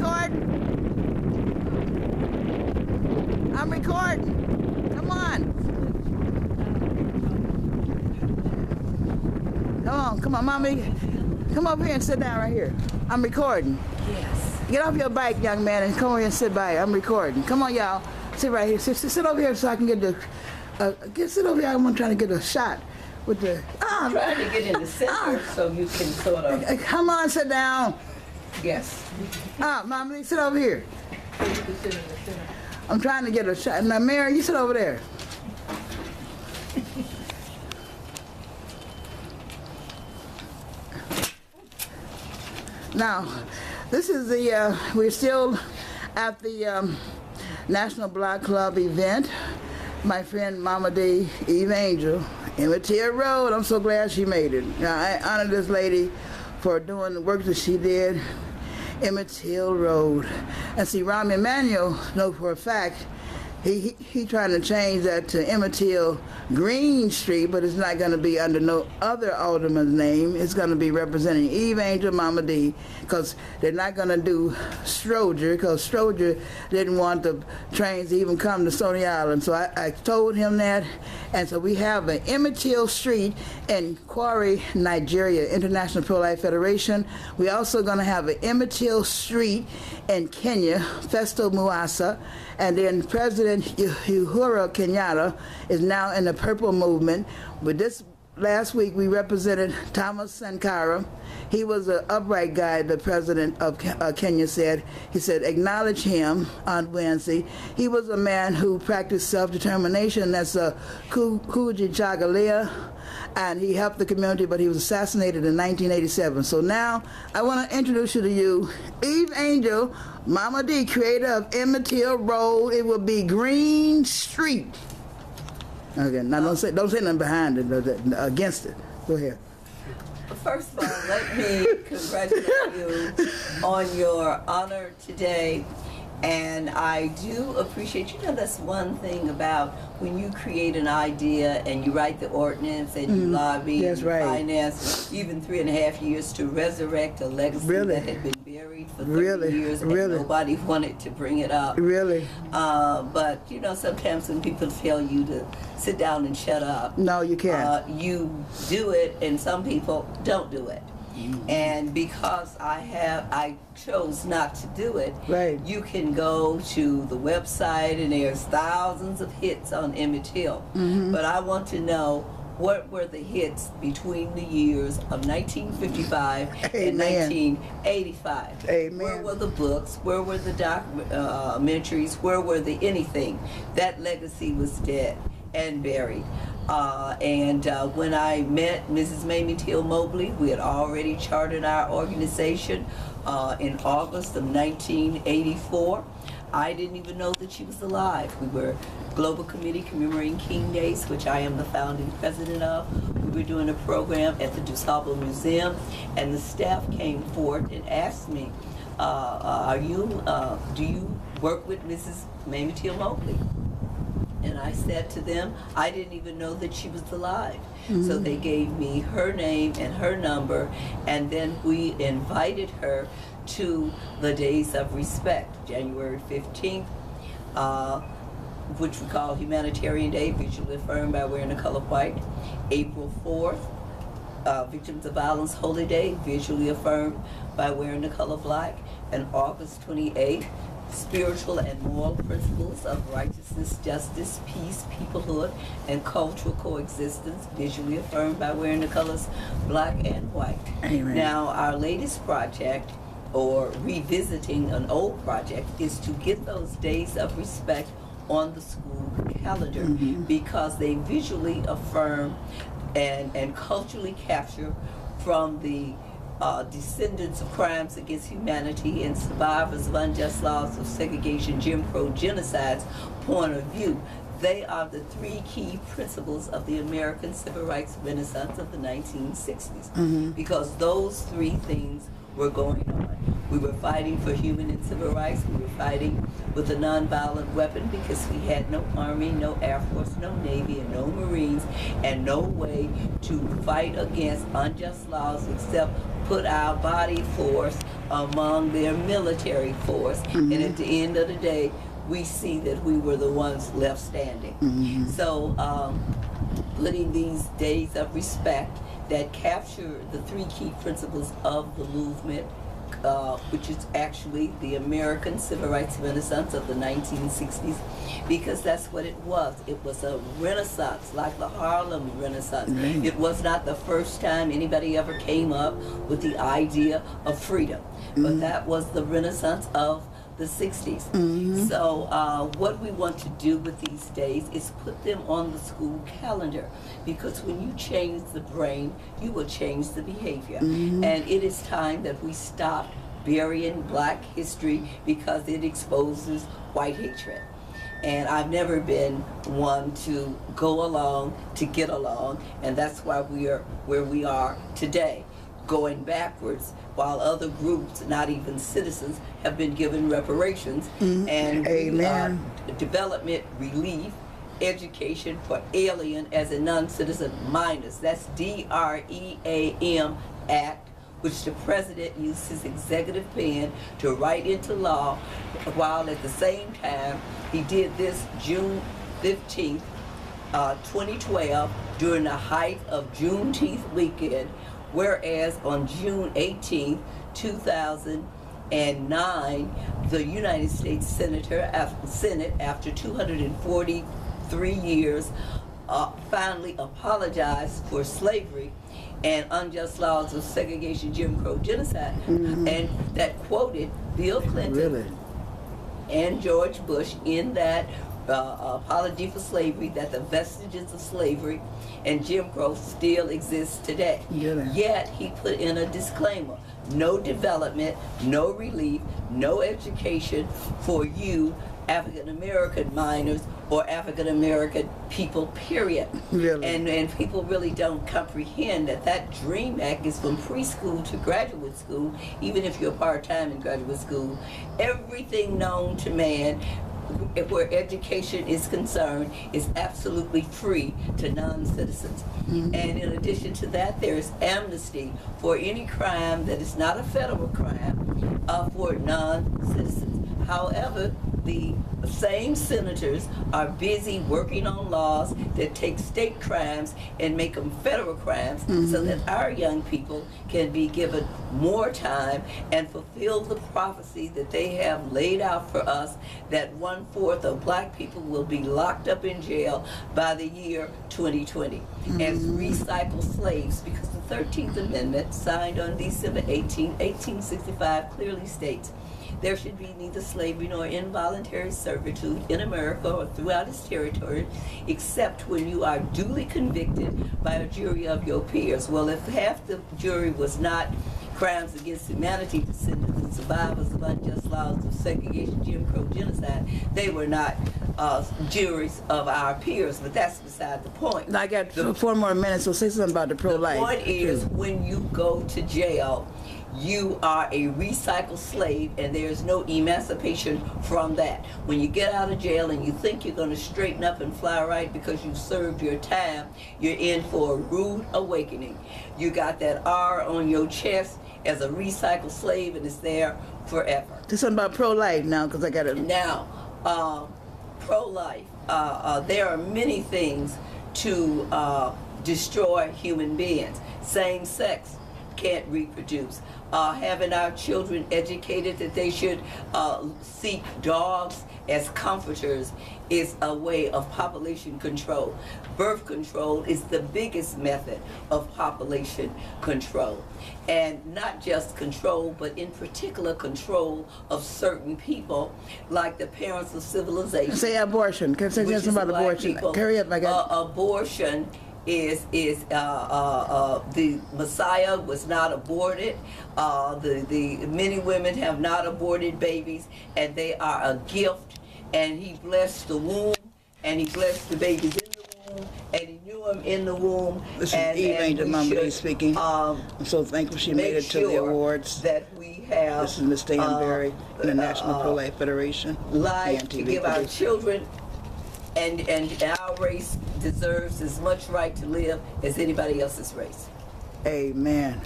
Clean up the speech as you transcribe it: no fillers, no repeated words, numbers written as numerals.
recording. I'm recording. Come on. Come on, mommy. Come over here and sit down right here. I'm recording. Yes. Get off your bike, young man, and come over here and sit by. I'm recording. Come on, y'all. Sit right here. Sit over here so I can get the. Sit over here. I'm trying to get a shot with the. I'm trying to get in the center so you can sort of. Come on, sit down. Yes. Mommy, sit over here. I'm trying to get a shot. Now, Mary, you sit over there. Now, this is the, we're still at the National Block Club event. My friend Mama D, Eve Angel, Emmett Till Road. I'm so glad she made it. Now, I honor this lady for doing the work that she did. Emmett Till Road. And see, Rahm Emanuel know for a fact he trying to change that to Emmett Till Green Street, but it's not going to be under no other alderman's name. It's going to be representing Eve Angel, Mama D, because they're not going to do Stroger, because Stroger didn't want the trains to even come to Stony Island. So I told him that, and so we have an Emmett Till Street in Quarry, Nigeria, International Pro-Life Federation. We're also going to have an Emmett Till Street in Kenya, Festo Muasa, and then President Uhuru Kenyatta is now in the Purple Movement. With this last week, we represented Thomas Sankara. He was an upright guy, the president of Kenya said. He said, acknowledge him on Wednesday. He was a man who practiced self-determination. That's a Kuji Chagalia. And he helped the community, but he was assassinated in 1987. So now I want to introduce you to Eve Angel, Mama D, creator of Emmett Till Road. It will be Green Street. Okay, now don't say nothing behind it, against it. Go ahead. First of all, let me congratulate you on your honor today. And I do appreciate, that's one thing about when you create an idea and you write the ordinance and you lobby and you finance even 3.5 years to resurrect a legacy that had been buried for 30 years and nobody wanted to bring it up. But, sometimes when people tell you to sit down and shut up. No, you can't. You do it, and some people don't do it. And because I chose not to do it, you can go to the website and there's thousands of hits on Emmett Till. But I want to know, what were the hits between the years of 1955 and 1985? Where were the books? Where were the documentaries? Where were the anything? That legacy was dead and buried. When I met Mrs. Mamie Till Mobley, we had already chartered our organization in August of 1984. I didn't even know that she was alive. We were Global Committee commemorating King Days, which I am the founding president of. We were doing a program at the DuSable Museum, and the staff came forward and asked me, do you work with Mrs. Mamie Till Mobley? And I said to them, I didn't even know that she was alive. So they gave me her name and her number, and then we invited her to the Days of Respect, January 15th, which we call Humanitarian Day, visually affirmed by wearing the color white. April 4th, Victims of Violence Holy Day, visually affirmed by wearing the color black. And August 28th, spiritual and moral principles of righteousness, justice, peace, peoplehood, and cultural coexistence, visually affirmed by wearing the colors black and white. Amen. Now, our latest project, or revisiting an old project, is to get those Days of Respect on the school calendar, because they visually affirm and culturally capture from the descendants of crimes against humanity and survivors of unjust laws of segregation, Jim Crow, genocides point of view. They are the three key principles of the American civil rights renaissance of the 1960s, because those three things were going on. We were fighting for human and civil rights. We were fighting with a nonviolent weapon because we had no Army, no Air Force, no Navy, and no Marines, and no way to fight against unjust laws except put our body force among their military force, and at the end of the day, we see that we were the ones left standing. So putting these days of respect that capture the three key principles of the movement, which is actually the American Civil Rights Renaissance of the 1960s, because that's what it was. It was a renaissance, like the Harlem Renaissance. It was not the first time anybody ever came up with the idea of freedom, but that was the Renaissance of the 60s. So what we want to do with these days is put them on the school calendar, because when you change the brain, you will change the behavior. And it is time that we stop burying Black history because it exposes white hatred. And I've never been one to go along to get along, and that's why we are where we are today, going backwards, while other groups, not even citizens, have been given reparations and development relief, education for alien as a non-citizen minors. That's DREAM Act, which the president used his executive pen to write into law, while at the same time he did this June 15th, 2012, during the height of Juneteenth weekend, whereas on June 18th, 2009, the United States Senate, after 243 years, finally apologized for slavery and unjust laws of segregation, Jim Crow, genocide, and that quoted Bill Clinton and George Bush in that apology for slavery, that the vestiges of slavery and Jim Crow still exist today. Yet he put in a disclaimer: no development, no relief, no education for you African American minors or African American people, period. And people really don't comprehend that that DREAM Act is from preschool to graduate school, even if you're part-time in graduate school. Everything known to man where education is concerned is absolutely free to non-citizens. And in addition to that, there is amnesty for any crime that is not a federal crime for non-citizens. However, the same senators are busy working on laws that take state crimes and make them federal crimes, so that our young people can be given more time and fulfill the prophecy that they have laid out for us, that 1/4 of Black people will be locked up in jail by the year 2020 as recycled slaves, because the 13th Amendment, signed on December 18, 1865, clearly states there should be neither slavery nor involuntary servitude in America or throughout its territory, except when you are duly convicted by a jury of your peers. Well, if half the jury was not crimes against humanity, descendants and survivors of unjust laws of segregation, Jim Crow, genocide, they were not juries of our peers. But that's beside the point. I got 4 more minutes, so say something about the pro-life. The point is, when you go to jail, you are a recycled slave, and there's no emancipation from that. When you get out of jail and you think you're going to straighten up and fly right because you served your time, you're in for a rude awakening. You got that R on your chest as a recycled slave, and it's there forever. There's something about pro-life now, because I got it. Now, pro-life, there are many things to destroy human beings. Same-sex can't reproduce. Having our children educated that they should seek dogs as comforters is a way of population control. Birth control is the biggest method of population control. And not just control, but in particular control of certain people, like the parents of civilization. Say abortion. Can I say something about abortion? Carry up, I got abortion is the Messiah was not aborted. The many women have not aborted babies, and they are a gift. And he blessed the womb, and he blessed the babies in the womb, and he knew them in the womb. This is Eve Angel Mama speaking. I'm so thankful she made it to the awards. That we have. This is Miss Standberry, International Pro-Life Federation. Life to give our children. And our race deserves as much right to live as anybody else's race. Amen.